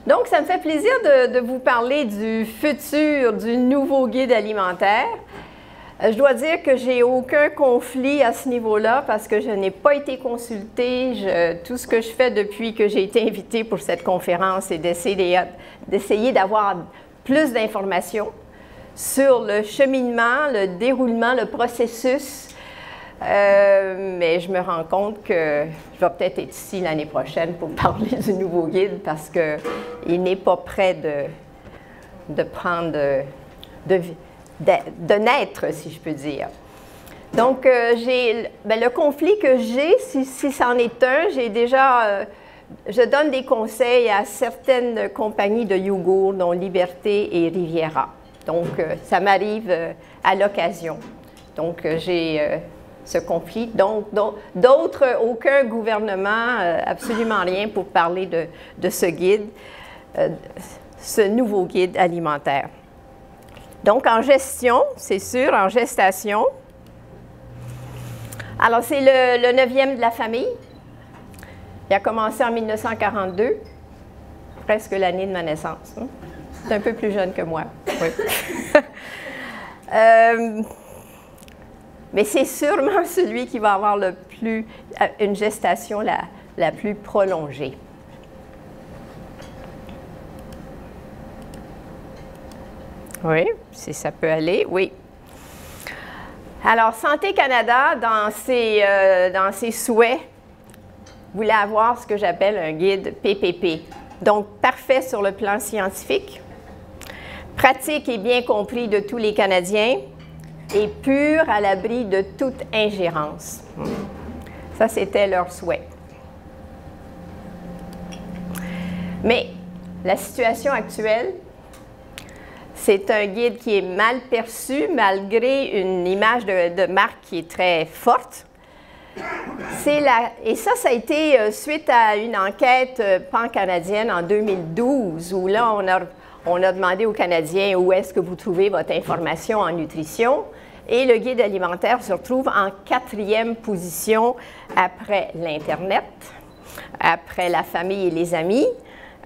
Donc, ça me fait plaisir de vous parler du futur du nouveau guide alimentaire. Je dois dire que j'ai aucun conflit à ce niveau-là parce que je n'ai pas été consultée. Tout ce que je fais depuis que j'ai été invitée pour cette conférence, c'est d'essayer d'avoir plus d'informations sur le cheminement, le déroulement, le processus. Mais je me rends compte que je vais peut-être être ici l'année prochaine pour parler du nouveau guide parce qu'il n'est pas prêt de naître, si je peux dire. Donc, le conflit que j'ai, si c'en est un, je donne des conseils à certaines compagnies de yogourt, dont Liberté et Riviera. Donc, ça m'arrive à l'occasion. Donc, j'ai ce conflit. Donc, d'autres, aucun gouvernement, absolument rien pour parler de ce guide, ce nouveau guide alimentaire. Donc, en gestion, c'est sûr, en gestation. Alors, c'est le 9e de la famille. Il a commencé en 1942, presque l'année de ma naissance. Hein? C'est un peu plus jeune que moi. Oui. Mais c'est sûrement celui qui va avoir une gestation la plus prolongée. Oui, si ça peut aller, oui. Alors, Santé Canada, dans ses souhaits, voulait avoir ce que j'appelle un guide PPP. Donc, parfait sur le plan scientifique, pratique et bien compris de tous les Canadiens, et pur à l'abri de toute ingérence. Ça, c'était leur souhait. Mais la situation actuelle, c'est un guide qui est mal perçu malgré une image de marque qui est très forte. Et ça a été suite à une enquête pan-canadienne en 2012 où là, on a demandé aux Canadiens où est-ce que vous trouvez votre information en nutrition. Et le guide alimentaire se retrouve en 4e position après l'Internet, après la famille et les amis,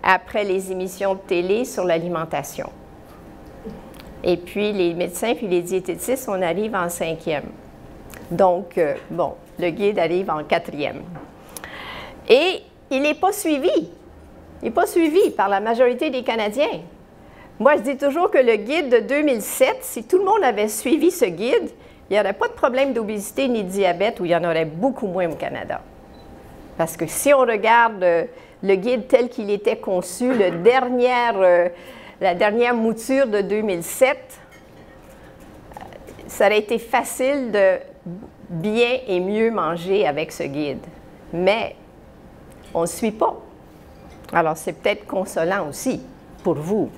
après les émissions de télé sur l'alimentation. Et puis, les médecins puis les diététistes, on arrive en 5e. Donc, bon, le guide arrive en 4e. Et il n'est pas suivi. Il n'est pas suivi par la majorité des Canadiens. Moi, je dis toujours que le guide de 2007, si tout le monde avait suivi ce guide, il n'y aurait pas de problème d'obésité ni de diabète, ou il y en aurait beaucoup moins au Canada. Parce que si on regarde le guide tel qu'il était conçu, la dernière mouture de 2007, ça aurait été facile de bien et mieux manger avec ce guide. Mais on ne suit pas. Alors, c'est peut-être consolant aussi pour vous.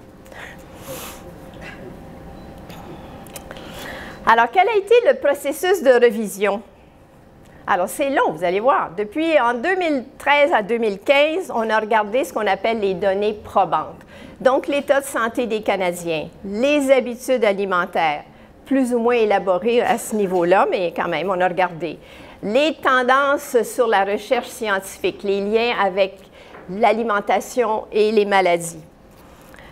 Alors, quel a été le processus de révision? Alors, c'est long, vous allez voir. Depuis en 2013 à 2015, on a regardé ce qu'on appelle les données probantes. Donc, l'état de santé des Canadiens, les habitudes alimentaires, plus ou moins élaborées à ce niveau-là, mais quand même, on a regardé. Les tendances sur la recherche scientifique, les liens avec l'alimentation et les maladies.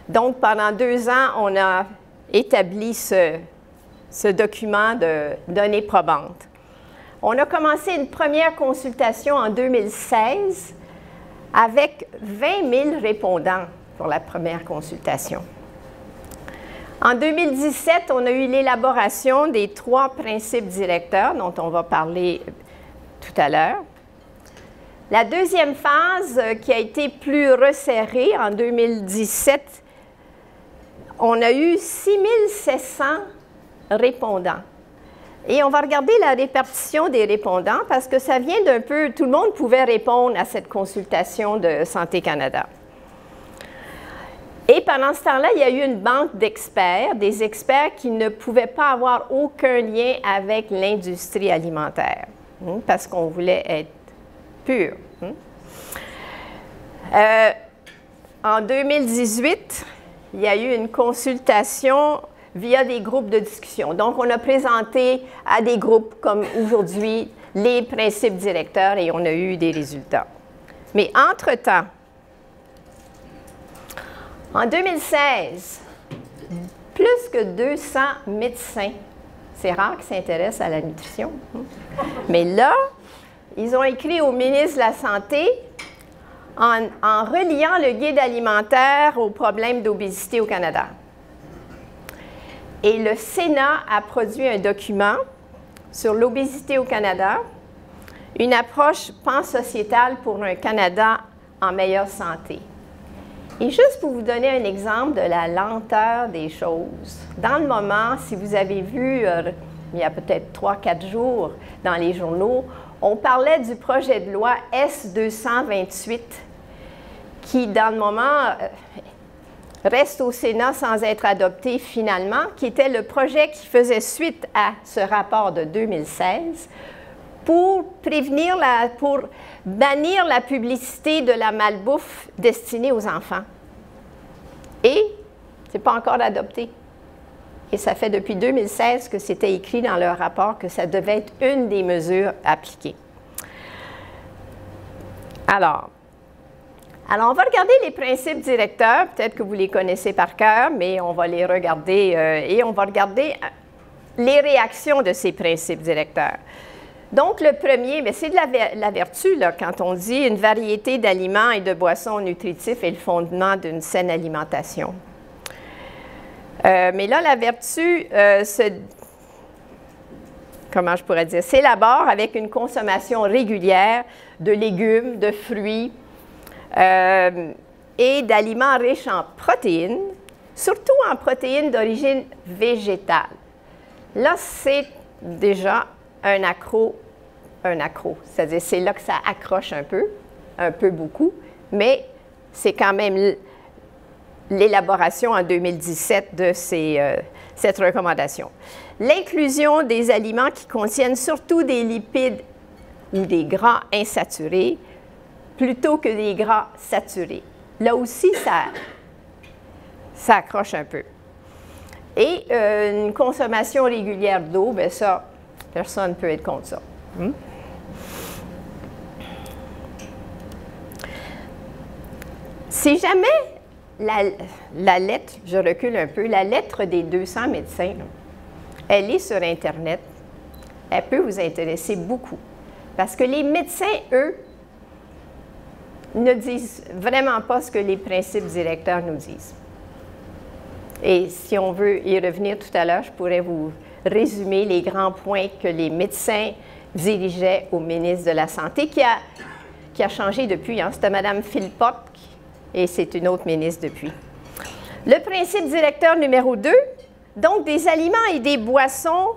Donc, pendant 2 ans, on a établi ce document de données probantes. On a commencé une première consultation en 2016 avec 20 000 répondants pour la première consultation. En 2017, on a eu l'élaboration des 3 principes directeurs dont on va parler tout à l'heure. La deuxième phase, qui a été plus resserrée en 2017, on a eu 6 700 répondants. Et on va regarder la répartition des répondants parce que ça vient d'un peu, tout le monde pouvait répondre à cette consultation de Santé Canada. Et pendant ce temps-là, il y a eu une banque d'experts, des experts qui ne pouvaient pas avoir aucun lien avec l'industrie alimentaire, parce qu'on voulait être pur. En 2018, il y a eu une consultation via des groupes de discussion. Donc, on a présenté à des groupes comme aujourd'hui les principes directeurs et on a eu des résultats. Mais entre-temps, En 2016, plus que 200 médecins, c'est rare qu'ils s'intéressent à la nutrition, mais là, ils ont écrit au ministre de la Santé en reliant le guide alimentaire aux problèmes d'obésité au Canada. Et le Sénat a produit un document sur l'obésité au Canada, une approche pansociétale pour un Canada en meilleure santé. Et juste pour vous donner un exemple de la lenteur des choses, dans le moment, si vous avez vu, il y a peut-être 3-4 jours dans les journaux, on parlait du projet de loi S-228 qui, dans le moment, reste au Sénat sans être adopté finalement, qui était le projet qui faisait suite à ce rapport de 2016 pour pour bannir la publicité de la malbouffe destinée aux enfants. Et ce n'est pas encore adopté. Et ça fait depuis 2016 que c'était écrit dans leur rapport que ça devait être une des mesures appliquées. Alors, on va regarder les principes directeurs. Peut-être que vous les connaissez par cœur, mais on va les regarder et on va regarder les réactions de ces principes directeurs. Donc, le premier, c'est de la vertu, là, quand on dit une variété d'aliments et de boissons nutritifs est le fondement d'une saine alimentation. Mais là, la vertu comment je pourrais dire, s'élabore avec une consommation régulière de légumes, de fruits et d'aliments riches en protéines, surtout en protéines d'origine végétale. Là, c'est déjà un accro, c'est-à-dire c'est là que ça accroche un peu beaucoup, mais c'est quand même l'élaboration en 2017 de cette recommandation. L'inclusion des aliments qui contiennent surtout des lipides ou des gras insaturés plutôt que des gras saturés. Là aussi, ça accroche un peu. Et une consommation régulière d'eau, bien ça, personne ne peut être contre ça. Si jamais la lettre, je recule un peu, la lettre des 200 médecins, là, elle est sur Internet, elle peut vous intéresser beaucoup. Parce que les médecins, eux, ne disent vraiment pas ce que les principes directeurs nous disent. Et si on veut y revenir tout à l'heure, je pourrais vous résumer les grands points que les médecins dirigeaient au ministre de la Santé, qui a changé depuis. Hein. C'était Mme Philpott et c'est une autre ministre depuis. Le principe directeur numéro 2, donc des aliments et des boissons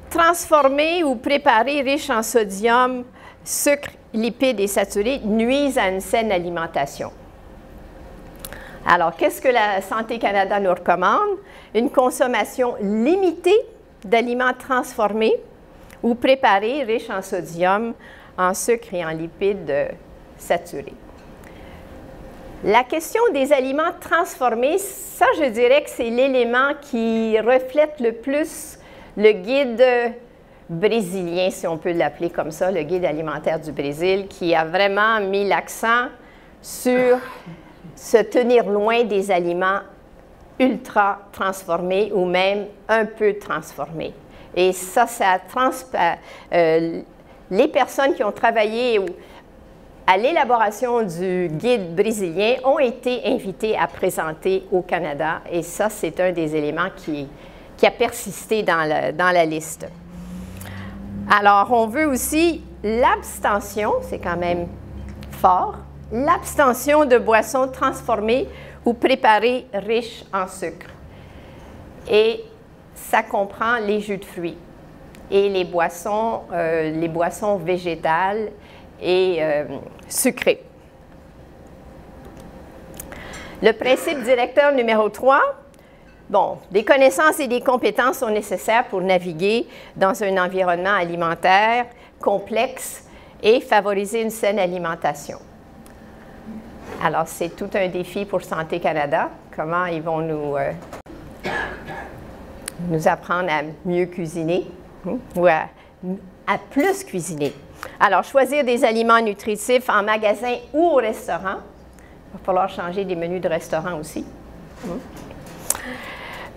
transformés ou préparés riches en sodium, sucre, lipides et saturés nuisent à une saine alimentation. Alors, qu'est-ce que la Santé Canada nous recommande? Une consommation limitée d'aliments transformés ou préparés riches en sodium, en sucre et en lipides saturés. La question des aliments transformés, ça, je dirais que c'est l'élément qui reflète le plus le guide brésilien, si on peut l'appeler comme ça, le guide alimentaire du Brésil, qui a vraiment mis l'accent sur se tenir loin des aliments ultra transformés ou même un peu transformés. Et ça les personnes qui ont travaillé à l'élaboration du guide brésilien ont été invitées à présenter au Canada. Et ça, c'est un des éléments qui a persisté dans la liste. Alors, on veut aussi l'abstention, c'est quand même fort, l'abstention de boissons transformées ou préparées riches en sucre. Et ça comprend les jus de fruits et les boissons végétales et sucrées. Le principe directeur numéro 3, bon, des connaissances et des compétences sont nécessaires pour naviguer dans un environnement alimentaire complexe et favoriser une saine alimentation. Alors, c'est tout un défi pour Santé Canada. Comment ils vont nous apprendre à mieux cuisiner ou à plus cuisiner. Alors, choisir des aliments nutritifs en magasin ou au restaurant Il va falloir changer des menus de restaurant aussi.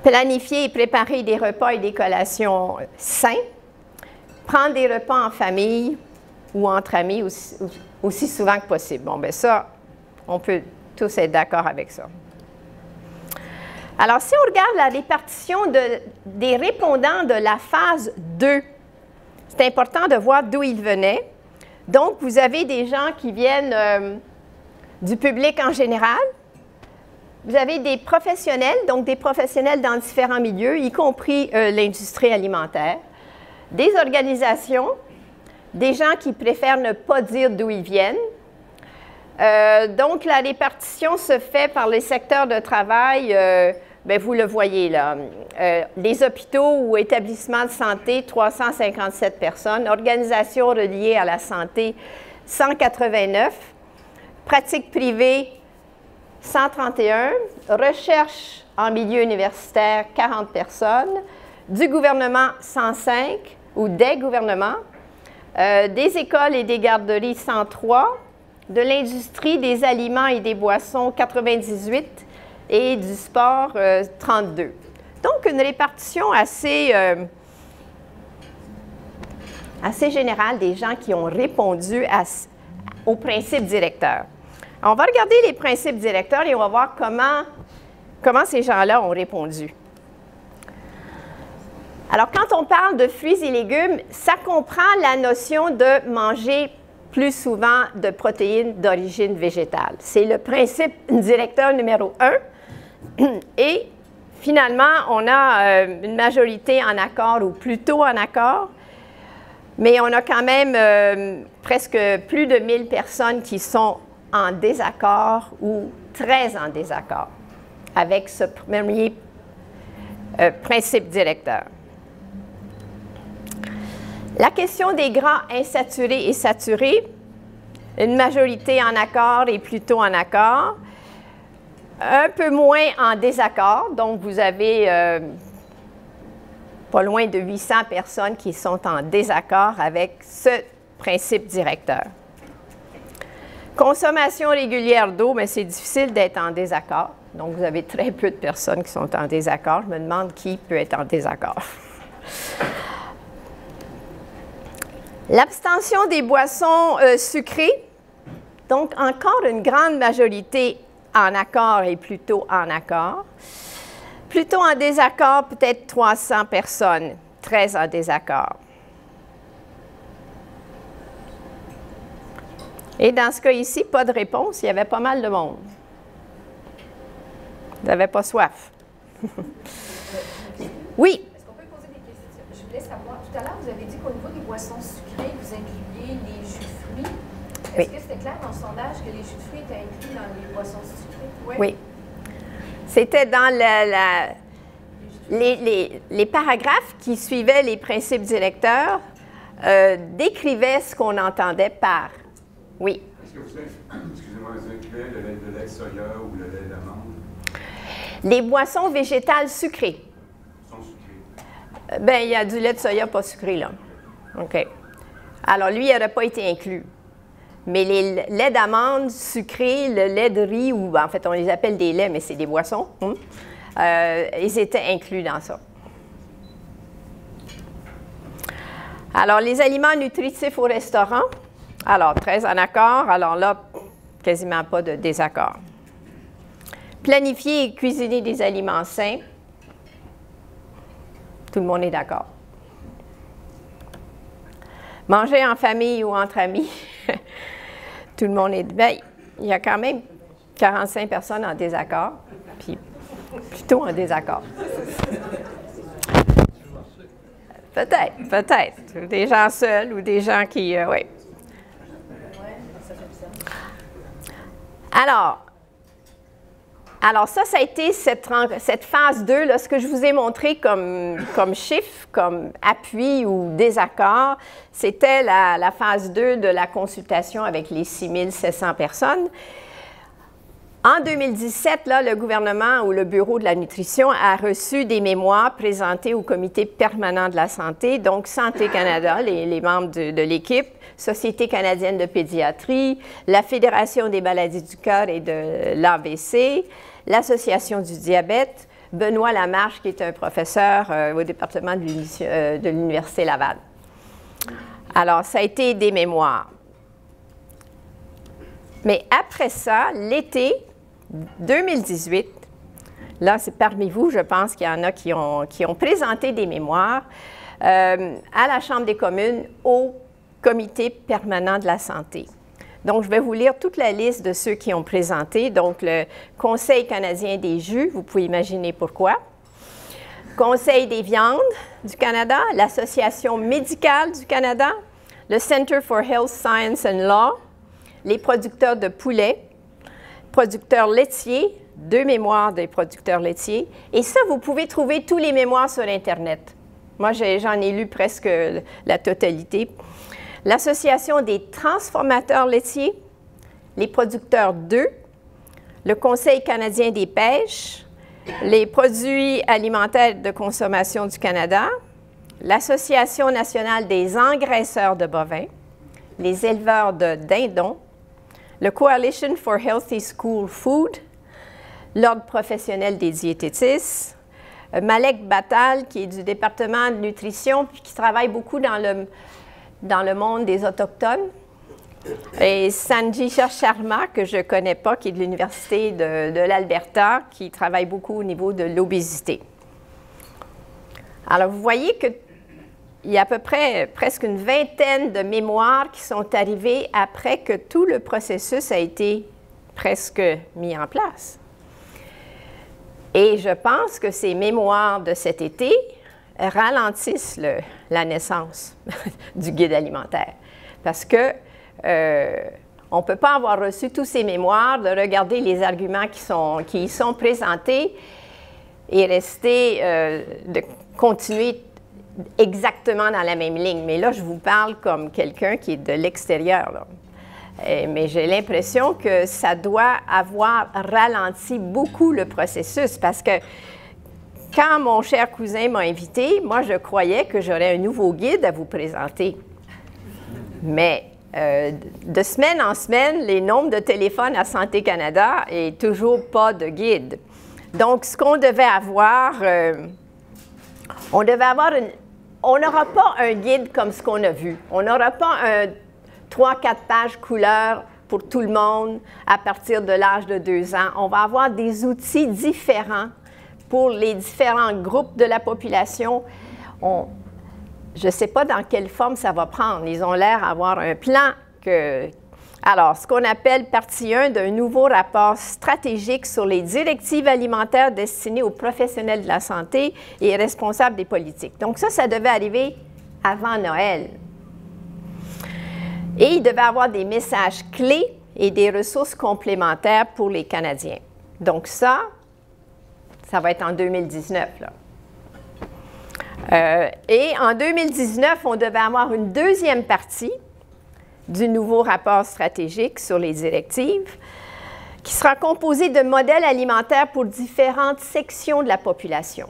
Planifier et préparer des repas et des collations sains. Prendre des repas en famille ou entre amis aussi souvent que possible. Bon, bien ça, on peut tous être d'accord avec ça. Alors, si on regarde la répartition des répondants de la phase 2, c'est important de voir d'où ils venaient. Donc, vous avez des gens qui viennent du public en général. Vous avez des professionnels, donc des professionnels dans différents milieux, y compris l'industrie alimentaire, des organisations, des gens qui préfèrent ne pas dire d'où ils viennent. Donc, la répartition se fait par les secteurs de travail, bien, vous le voyez là. Les hôpitaux ou établissements de santé, 357 personnes. Organisations reliées à la santé, 189. Pratiques privées, 131. Recherche en milieu universitaire, 40 personnes. Du gouvernement, 105, ou des gouvernements. Des écoles et des garderies, 103. De l'industrie, des aliments et des boissons, 98. Et du sport, 32. Donc, une répartition assez générale des gens qui ont répondu aux principes directeurs. On va regarder les principes directeurs et on va voir comment ces gens-là ont répondu. Alors, quand on parle de fruits et légumes, ça comprend la notion de manger plus souvent de protéines d'origine végétale. C'est le principe directeur numéro 1. Et finalement, on a une majorité en accord ou plutôt en accord, mais on a quand même presque plus de 1000 personnes qui sont en désaccord ou très en désaccord avec ce premier principe directeur. La question des gras insaturés et saturés, une majorité en accord et plutôt en accord. Un peu moins en désaccord, donc vous avez pas loin de 800 personnes qui sont en désaccord avec ce principe directeur. Consommation régulière d'eau, mais c'est difficile d'être en désaccord. Donc, vous avez très peu de personnes qui sont en désaccord. Je me demande qui peut être en désaccord. L'abstention des boissons sucrées. Donc, encore une grande majorité en accord et plutôt en accord. Plutôt en désaccord, peut-être 300 personnes, très en désaccord. Et dans ce cas ici, pas de réponse, il y avait pas mal de monde. Vous n'avez pas soif. Oui? Est-ce qu'on peut poser des questions? Je voulais savoir, tout à l'heure, vous avez dit qu'au niveau des boissons sucrées, vous incluiez les jus de fruits. Est-ce que c'était clair dans le sondage que les jus de fruits étaient inclus dans les boissons sucrées? Oui. Oui. C'était dans les paragraphes qui suivaient les principes directeurs, décrivaient ce qu'on entendait par. Oui. Est-ce que vous incluez le lait de soya ou le lait d'amande? Les boissons végétales sucrées. Sont sucrées. Bien, il y a du lait de soya pas sucré, là. OK. Alors, lui, il n'aurait pas été inclus. Mais les laits d'amande sucrés, le lait de riz, ou en fait, on les appelle des laits, mais c'est des boissons, ils étaient inclus dans ça. Alors, les aliments nutritifs au restaurant, alors, très en accord, alors là, quasiment pas de désaccord. Planifier et cuisiner des aliments sains, tout le monde est d'accord. Manger en famille ou entre amis, tout le monde est... Bien, il y a quand même 45 personnes en désaccord, puis plutôt en désaccord. Peut-être. Des gens seuls ou des gens qui... oui. Alors ça a été cette phase 2, là, ce que je vous ai montré comme chiffre, comme appui ou désaccord, c'était la phase 2 de la consultation avec les 6700 personnes. En 2017, là, le gouvernement ou le Bureau de la nutrition a reçu des mémoires présentées au Comité permanent de la santé, donc Santé Canada, les membres de l'équipe, Société canadienne de pédiatrie, la Fédération des maladies du cœur et de l'AVC, l'Association du diabète, Benoît Lamarche, qui est un professeur au département de l'Université Laval. Alors, ça a été des mémoires. Mais après ça, l'été 2018, là, c'est parmi vous, je pense qu'il y en a qui ont présenté des mémoires à la Chambre des communes au Comité permanent de la santé. Donc, je vais vous lire toute la liste de ceux qui ont présenté. Donc, le Conseil canadien des jus, vous pouvez imaginer pourquoi. Conseil des viandes du Canada, l'Association médicale du Canada, le Center for Health Science and Law, les producteurs de poulet, producteurs laitiers, 2 mémoires des producteurs laitiers. Et ça, vous pouvez trouver tous les mémoires sur Internet. Moi, j'en ai lu presque la totalité. L'Association des transformateurs laitiers, les producteurs d'œufs, le Conseil canadien des pêches, les produits alimentaires de consommation du Canada, l'Association nationale des engraisseurs de bovins, les éleveurs de dindons, le Coalition for Healthy School Food, l'Ordre professionnel des diététistes, Malek Batal, qui est du département de nutrition, puis qui travaille beaucoup dans le monde des Autochtones, et Sanjisha Sharma, que je ne connais pas, qui est de l'Université de l'Alberta, qui travaille beaucoup au niveau de l'obésité. Alors, vous voyez qu'il y a à peu près presque une vingtaine de mémoires qui sont arrivées après que tout le processus a été presque mis en place. Et je pense que ces mémoires de cet été ralentissent la naissance du guide alimentaire. Parce que on ne peut pas avoir reçu tous ces mémoires, de regarder les arguments qui y sont présentés et rester, de continuer exactement dans la même ligne. Mais là, je vous parle comme quelqu'un qui est de l'extérieur. Mais j'ai l'impression que ça doit avoir ralenti beaucoup le processus parce que quand mon cher cousin m'a invité, moi, je croyais que j'aurais un nouveau guide à vous présenter. Mais de semaine en semaine, les nombres de téléphones à Santé Canada et toujours pas de guide. Donc, ce qu'on devait avoir, on n'aura pas un guide comme ce qu'on a vu. On n'aura pas un 3-4 pages couleur pour tout le monde à partir de l'âge de 2 ans. On va avoir des outils différents pour les différents groupes de la population. Je ne sais pas dans quelle forme ça va prendre. Ils ont l'air d'avoir un plan que... Alors, ce qu'on appelle partie 1 d'un nouveau rapport stratégique sur les directives alimentaires destinées aux professionnels de la santé et responsables des politiques. Donc ça devait arriver avant Noël. Et il devait avoir des messages clés et des ressources complémentaires pour les Canadiens. Donc ça va être en 2019, là. Et en 2019, on devait avoir une deuxième partie du nouveau rapport stratégique sur les directives qui sera composée de modèles alimentaires pour différentes sections de la population,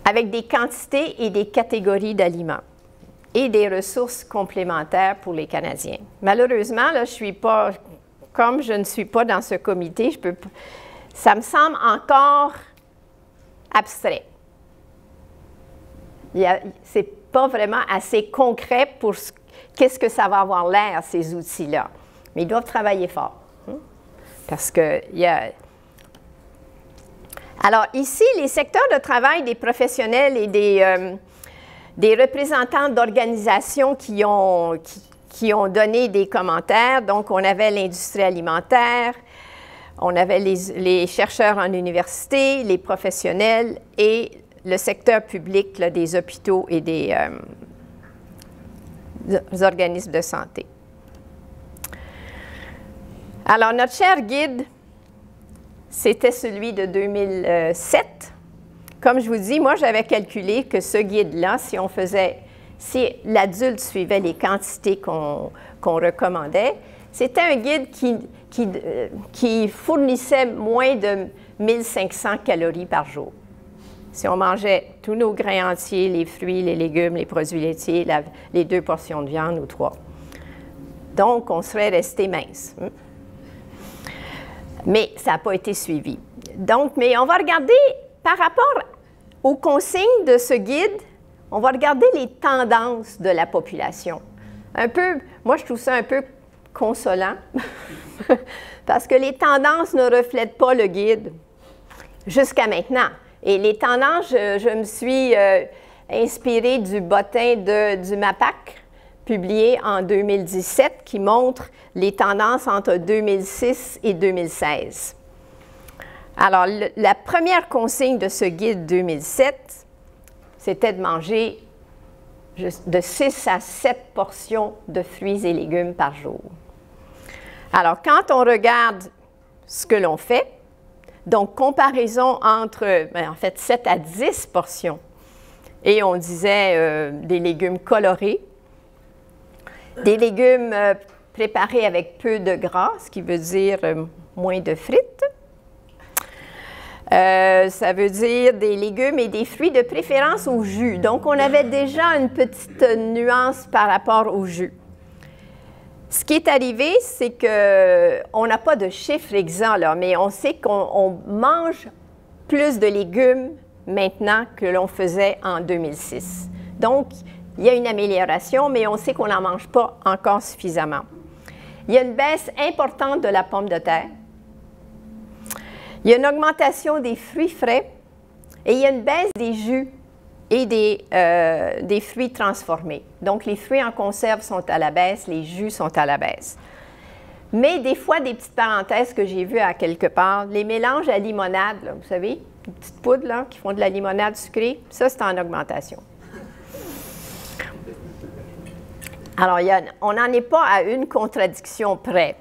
avec des quantités et des catégories d'aliments et des ressources complémentaires pour les Canadiens. Malheureusement, là, comme je ne suis pas dans ce comité, ça me semble encore abstrait. C'est pas vraiment assez concret pour qu'est-ce que ça va avoir l'air, ces outils-là. Mais ils doivent travailler fort. Parce que Alors ici, les secteurs de travail des professionnels et des représentants d'organisations qui ont donné des commentaires. Donc, on avait l'industrie alimentaire, on avait les chercheurs en université, les professionnels et le secteur public là, des hôpitaux et des organismes de santé. Alors, notre cher guide, c'était celui de 2007. Comme je vous dis, moi, j'avais calculé que ce guide-là, si l'adulte suivait les quantités qu'on recommandait, c'était un guide qui fournissait moins de 1500 calories par jour. Si on mangeait tous nos grains entiers, les fruits, les légumes, les produits laitiers, les 2 portions de viande ou 3. Donc, on serait resté mince. Mais ça n'a pas été suivi. Donc, mais on va regarder, par rapport aux consignes de ce guide, on va regarder les tendances de la population. Un peu, moi, je trouve ça un peu consolant, parce que les tendances ne reflètent pas le guide jusqu'à maintenant. Et les tendances, je me suis inspirée du bottin du MAPAC, publié en 2017, qui montre les tendances entre 2006 et 2016. Alors, la première consigne de ce guide 2007, c'était de manger de 6 à 7 portions de fruits et légumes par jour. Alors, quand on regarde ce que l'on fait, donc comparaison entre, en fait, 7 à 10 portions, et on disait des légumes colorés, des légumes préparés avec peu de gras, ce qui veut dire moins de frites. Ça veut dire des légumes et des fruits de préférence au jus. Donc, on avait déjà une petite nuance par rapport au jus. Ce qui est arrivé, c'est qu'on n'a pas de chiffre exact, là, mais on sait qu'on mange plus de légumes maintenant que l'on faisait en 2006. Donc, il y a une amélioration, mais on sait qu'on n'en mange pas encore suffisamment. Il y a une baisse importante de la pomme de terre. Il y a une augmentation des fruits frais et il y a une baisse des jus et des fruits transformés. Donc, les fruits en conserve sont à la baisse, les jus sont à la baisse. Mais des fois, des petites parenthèses que j'ai vues à quelque part, les mélanges à limonade, là, vous savez, les petites poudres là, qui font de la limonade sucrée, ça, c'est en augmentation. Alors, on n'en est pas à une contradiction près.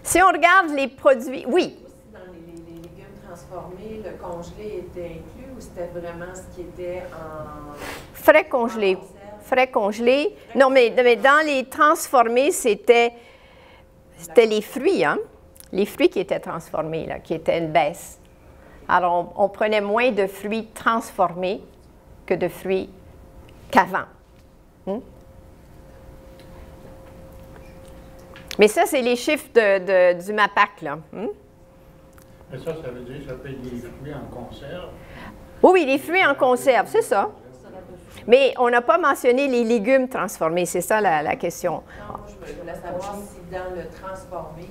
Si on regarde les produits, oui. Dans les légumes transformés, le congelé était inclus ou c'était vraiment ce qui était en... Frais congelé. Frais congelé. Non, mais dans les transformés, c'était les fruits, hein? Les fruits qui étaient transformés, là, qui étaient une baisse. Alors, on prenait moins de fruits transformés que de fruits qu'avant. Mais ça, c'est les chiffres du MAPAC, là. Mais ça veut dire que ça peut être des fruits en conserve? Oui, les fruits en conserve, c'est ça. Mais on n'a pas mentionné les légumes transformés, c'est ça la question. Non, je voulais savoir si dans le transformé,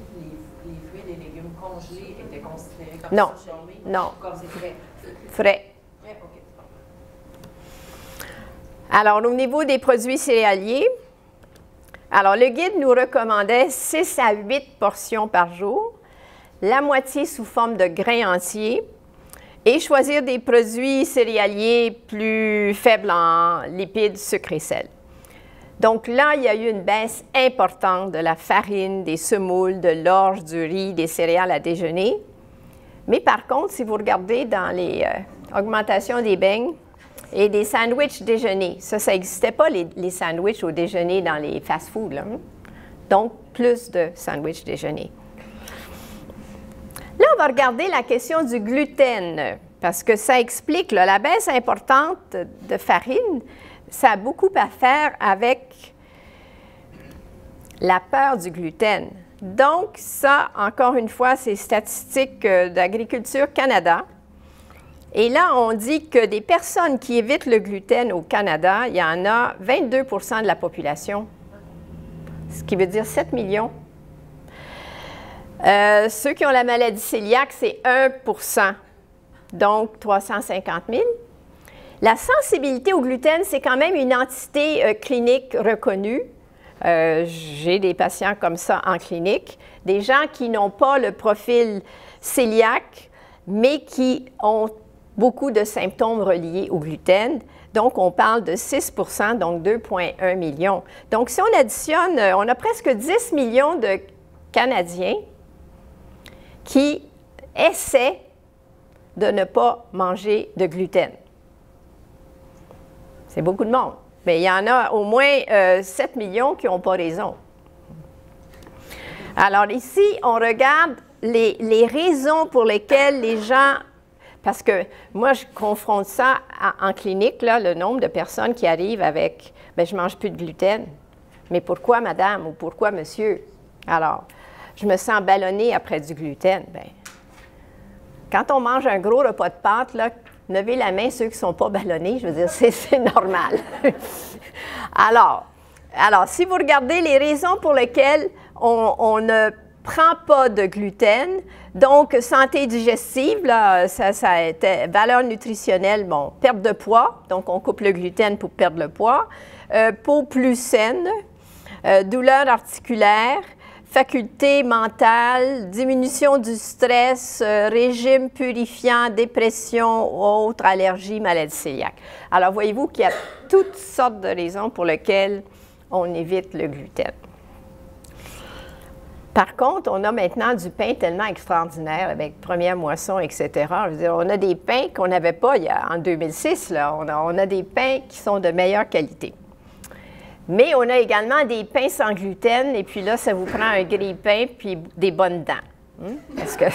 les fruits et les légumes congelés étaient considérés comme transformés? Non. Comme c'est frais? Frais. OK. Alors, au niveau des produits céréaliers, alors le guide nous recommandait 6 à 8 portions par jour, la moitié sous forme de grains entiers, et choisir des produits céréaliers plus faibles en lipides, sucre et sel. Donc là, il y a eu une baisse importante de la farine, des semoules, de l'orge, du riz, des céréales à déjeuner. Mais par contre, si vous regardez dans les augmentations des beignes et des sandwichs déjeuner, ça n'existait pas les sandwichs au déjeuner dans les fast-foods, là. Donc, plus de sandwichs déjeuner. Là, on va regarder la question du gluten, parce que ça explique là, la baisse importante de farine. Ça a beaucoup à faire avec la peur du gluten. Donc, ça, encore une fois, c'est statistiques d'Agriculture Canada. Et là, on dit que des personnes qui évitent le gluten au Canada, il y en a 22 % de la population, ce qui veut dire 7 millions. Ceux qui ont la maladie cœliaque, c'est 1 %, donc 350 000. La sensibilité au gluten, c'est quand même une entité clinique reconnue. J'ai des patients comme ça en clinique, des gens qui n'ont pas le profil cœliaque, mais qui ont beaucoup de symptômes reliés au gluten. Donc, on parle de 6 %, donc 2,1 millions. Donc, si on additionne, on a presque 10 millions de Canadiens qui essaient de ne pas manger de gluten. C'est beaucoup de monde. Mais il y en a au moins 7 millions qui n'ont pas raison. Alors ici, on regarde les raisons pour lesquelles les gens, parce que moi, je confronte ça en clinique, là, le nombre de personnes qui arrivent avec « bien, je ne mange plus de gluten ». Mais pourquoi, madame, ou pourquoi, monsieur? Alors, je me sens ballonnée après du gluten. Bien, quand on mange un gros repas de pâtes, là, levez la main ceux qui ne sont pas ballonnés, je veux dire, c'est normal. Alors, si vous regardez les raisons pour lesquelles on ne prend pas de gluten, donc santé digestive, là, ça a été valeur nutritionnelle, bon, perte de poids, donc on coupe le gluten pour perdre le poids, peau plus saine, douleur articulaire, faculté mentale, diminution du stress, régime purifiant, dépression, autres allergies, maladie cœliaque. Alors, voyez-vous qu'il y a toutes sortes de raisons pour lesquelles on évite le gluten. Par contre, on a maintenant du pain tellement extraordinaire avec première moisson, etc. Je veux dire, on a des pains qu'on n'avait pas en 2006. Là. On a des pains qui sont de meilleure qualité. Mais on a également des pains sans gluten, et puis là, ça vous prend un grille-pain puis des bonnes dents. Parce que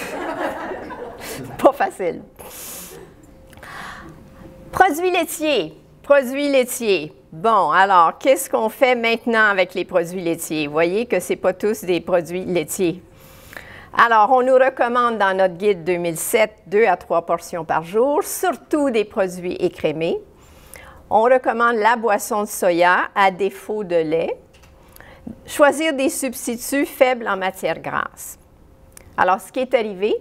c'est pas facile. Produits laitiers. Produits laitiers. Bon, alors, qu'est-ce qu'on fait maintenant avec les produits laitiers? Vous voyez que ce n'est pas tous des produits laitiers. Alors, on nous recommande dans notre guide 2007 2 à 3 portions par jour, surtout des produits écrémés. On recommande la boisson de soya à défaut de lait. Choisir des substituts faibles en matière grasse. Alors, ce qui est arrivé,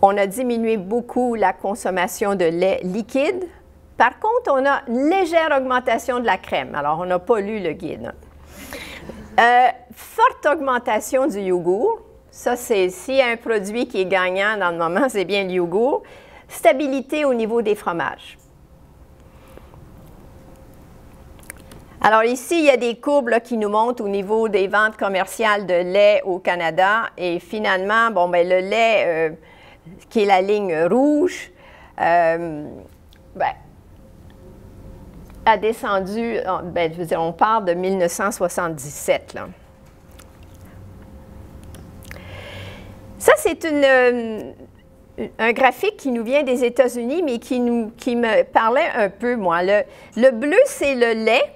on a diminué beaucoup la consommation de lait liquide. Par contre, on a une légère augmentation de la crème. Alors, on n'a pas lu le guide. Forte augmentation du yogourt. Ça, c'est s'il y a un produit qui est gagnant dans le moment, c'est bien le yogourt. Stabilité au niveau des fromages. Alors ici, il y a des courbes là, qui nous montrent au niveau des ventes commerciales de lait au Canada. Et finalement, bon, bien, le lait, qui est la ligne rouge, a descendu, bien, je veux dire, on part de 1977. Là. Ça, c'est un graphique qui nous vient des États-Unis, mais qui me parlait un peu, moi. Le bleu, c'est le lait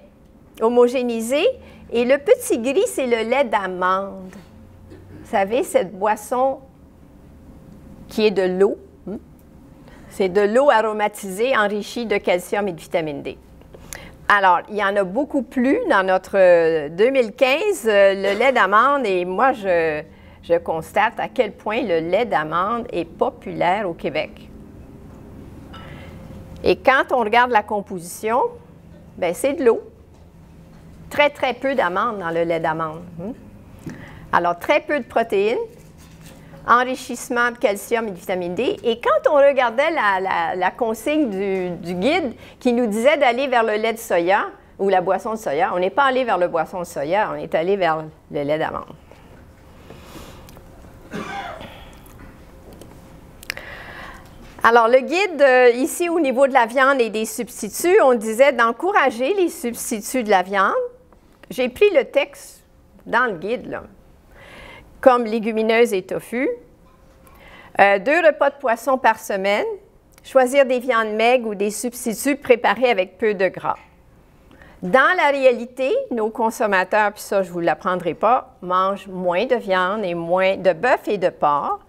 homogénéisé, et le petit gris, c'est le lait d'amande. Vous savez, cette boisson qui est de l'eau, c'est de l'eau aromatisée enrichie de calcium et de vitamine D. Alors, il y en a beaucoup plus dans notre 2015, le lait d'amande, et moi, je constate à quel point le lait d'amande est populaire au Québec. Et quand on regarde la composition, bien, c'est de l'eau. Très, très peu d'amandes dans le lait d'amande. Alors, très peu de protéines, enrichissement de calcium et de vitamine D. Et quand on regardait la consigne du guide qui nous disait d'aller vers le lait de soya ou la boisson de soya, on n'est pas allé vers le boisson de soya, on est allé vers le lait d'amande. Alors, le guide, ici, au niveau de la viande et des substituts, on disait d'encourager les substituts de la viande. J'ai pris le texte dans le guide, là, comme légumineuses et tofu. 2 repas de poisson par semaine. Choisir des viandes maigres ou des substituts préparés avec peu de gras. Dans la réalité, nos consommateurs, puis ça, je ne vous l'apprendrai pas, mangent moins de viande et moins de bœuf et de porc.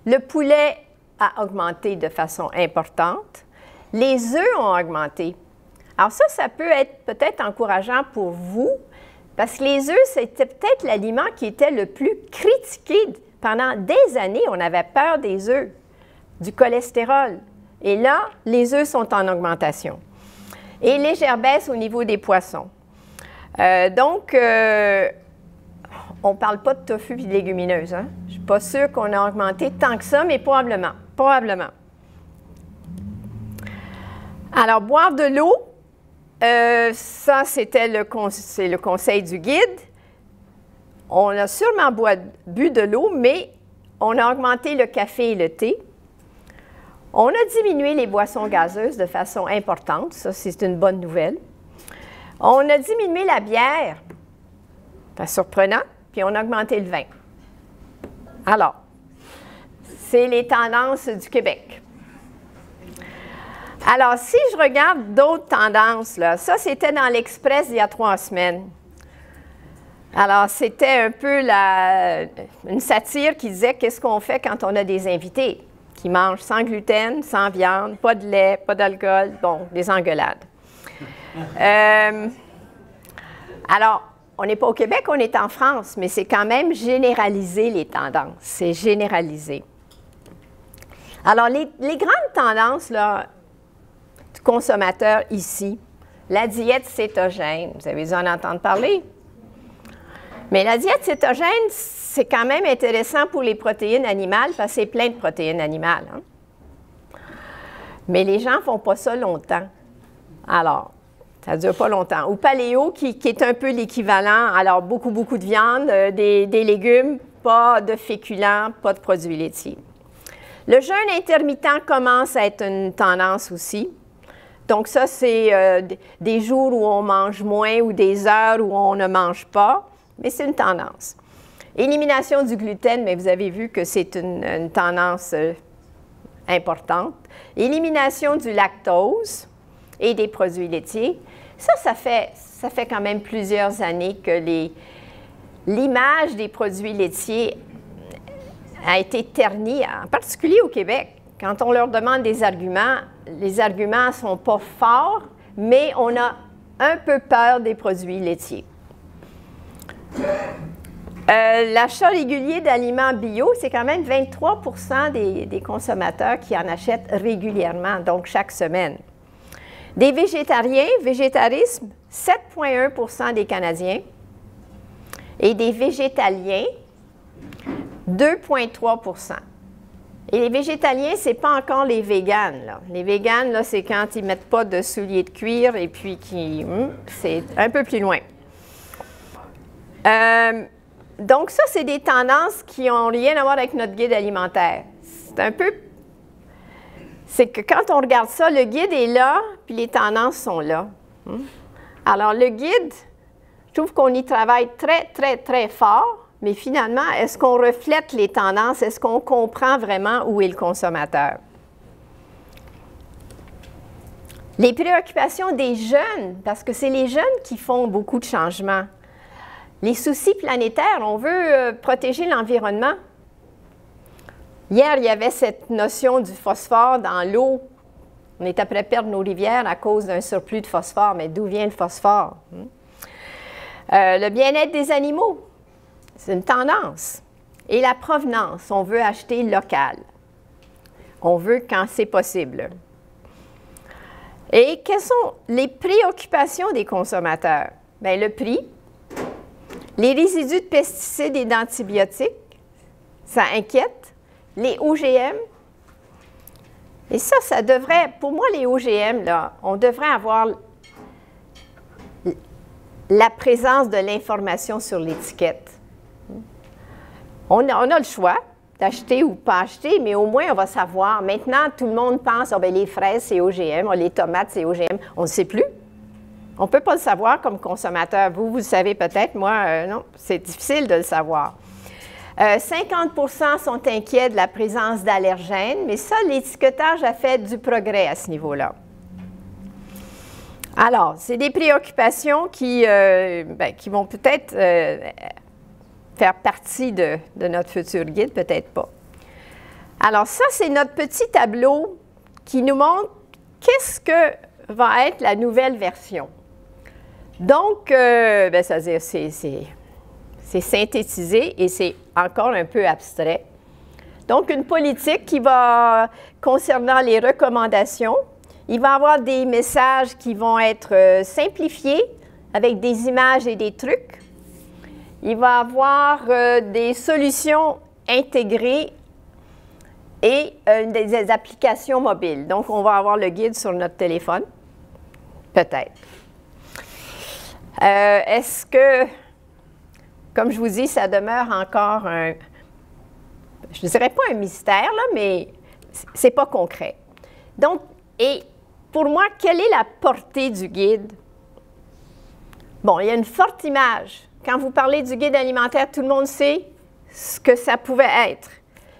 Le poulet a augmenté de façon importante. Les œufs ont augmenté. Alors ça peut être peut-être encourageant pour vous, parce que les œufs, c'était peut-être l'aliment qui était le plus critiqué. Pendant des années, on avait peur des œufs, du cholestérol. Et là, les œufs sont en augmentation. Et légère baisse au niveau des poissons. Donc, on ne parle pas de tofu et de légumineuses. Hein? Je ne suis pas sûre qu'on a augmenté tant que ça, mais probablement. Probablement. Alors, boire de l'eau, ça, c'était le conseil du guide. On a sûrement bu de l'eau, mais on a augmenté le café et le thé. On a diminué les boissons gazeuses de façon importante. Ça, c'est une bonne nouvelle. On a diminué la bière. C'est surprenant. puis on a augmenté le vin. Alors, c'est les tendances du Québec. Alors, si je regarde d'autres tendances, là, ça, c'était dans l'Express il y a 3 semaines. Alors, c'était un peu une satire qui disait qu'est-ce qu'on fait quand on a des invités qui mangent sans gluten, sans viande, pas de lait, pas d'alcool, bon, des engueulades. Alors, on n'est pas au Québec, on est en France, mais c'est quand même généralisé les tendances. C'est généralisé. Alors, les grandes tendances là, du consommateur ici, la diète cétogène, vous avez dû en entendre parler. Mais la diète cétogène, c'est quand même intéressant pour les protéines animales parce que c'est plein de protéines animales. Hein? Mais les gens ne font pas ça longtemps. Alors, ça ne dure pas longtemps. Ou paléo, qui est un peu l'équivalent. Alors, beaucoup de viande, des légumes, pas de féculents, pas de produits laitiers. Le jeûne intermittent commence à être une tendance aussi. Donc, ça, c'est des jours où on mange moins ou des heures où on ne mange pas. Mais c'est une tendance. Élimination du gluten, mais vous avez vu que c'est une tendance importante. Élimination du lactose et des produits laitiers. Ça fait quand même plusieurs années que l'image des produits laitiers a été ternie, en particulier au Québec. Quand on leur demande des arguments, les arguments ne sont pas forts, mais on a un peu peur des produits laitiers. L'achat régulier d'aliments bio, c'est quand même 23 % des consommateurs qui en achètent régulièrement, donc chaque semaine. Des végétariens, végétarisme, 7,1 % des Canadiens. Et des végétaliens, 2,3 %. Et les végétaliens, ce n'est pas encore les véganes. Là. Les véganes, là, c'est quand ils ne mettent pas de souliers de cuir et puis c'est un peu plus loin. Donc, ça, c'est des tendances qui n'ont rien à voir avec notre guide alimentaire. C'est que quand on regarde ça, le guide est là, puis les tendances sont là. Alors, le guide, je trouve qu'on y travaille très fort, mais finalement, est-ce qu'on reflète les tendances? Est-ce qu'on comprend vraiment où est le consommateur? Les préoccupations des jeunes, parce que c'est les jeunes qui font beaucoup de changements. Les soucis planétaires, on veut protéger l'environnement. Hier, il y avait cette notion du phosphore dans l'eau. On est après perdre nos rivières à cause d'un surplus de phosphore. Mais d'où vient le phosphore? Le bien-être des animaux, c'est une tendance. Et la provenance, on veut acheter local. On veut quand c'est possible. Et quelles sont les préoccupations des consommateurs? Bien, le prix. Les résidus de pesticides et d'antibiotiques, ça inquiète. Les OGM. Et ça devrait, pour moi, les OGM, là, on devrait avoir la présence de l'information sur l'étiquette. On a le choix d'acheter ou pas acheter, mais au moins, on va savoir. Maintenant, tout le monde pense, oh, bien, les fraises, c'est OGM, les tomates, c'est OGM. On ne sait plus. On ne peut pas le savoir comme consommateur. Vous le savez peut-être, moi, non, c'est difficile de le savoir. 50 % sont inquiets de la présence d'allergènes, mais ça, l'étiquetage a fait du progrès à ce niveau-là. Alors, c'est des préoccupations qui vont peut-être faire partie de notre futur guide, peut-être pas. Alors, ça, c'est notre petit tableau qui nous montre qu'est-ce que va être la nouvelle version. Donc, ça veut dire c'est synthétisé et c'est encore un peu abstrait. Donc, une politique qui va, concernant les recommandations, il va y avoir des messages qui vont être simplifiés avec des images et des trucs. Il va y avoir des solutions intégrées et des applications mobiles. Donc, on va avoir le guide sur notre téléphone, peut-être. Est-ce que, comme je vous dis, ça demeure encore je ne dirais pas un mystère, là, mais ce n'est pas concret. Donc, et pour moi, quelle est la portée du guide? Bon, il y a une forte image quand vous parlez du guide alimentaire, tout le monde sait ce que ça pouvait être.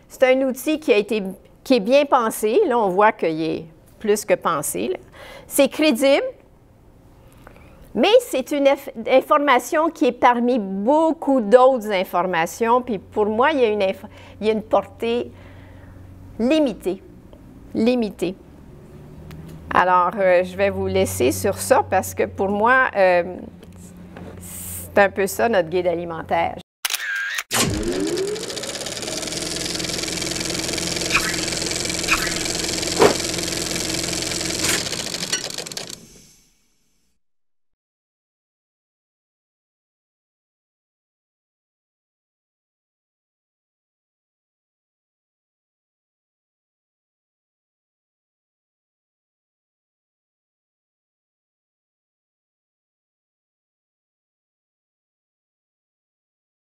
C'est un outil qui est bien pensé. Là, on voit qu'il est plus que pensé. C'est crédible, mais c'est une information qui est parmi beaucoup d'autres informations. Puis pour moi, il y a une portée limitée. Limitée. Alors, je vais vous laisser sur ça parce que pour moi, c'est un peu ça notre guide alimentaire.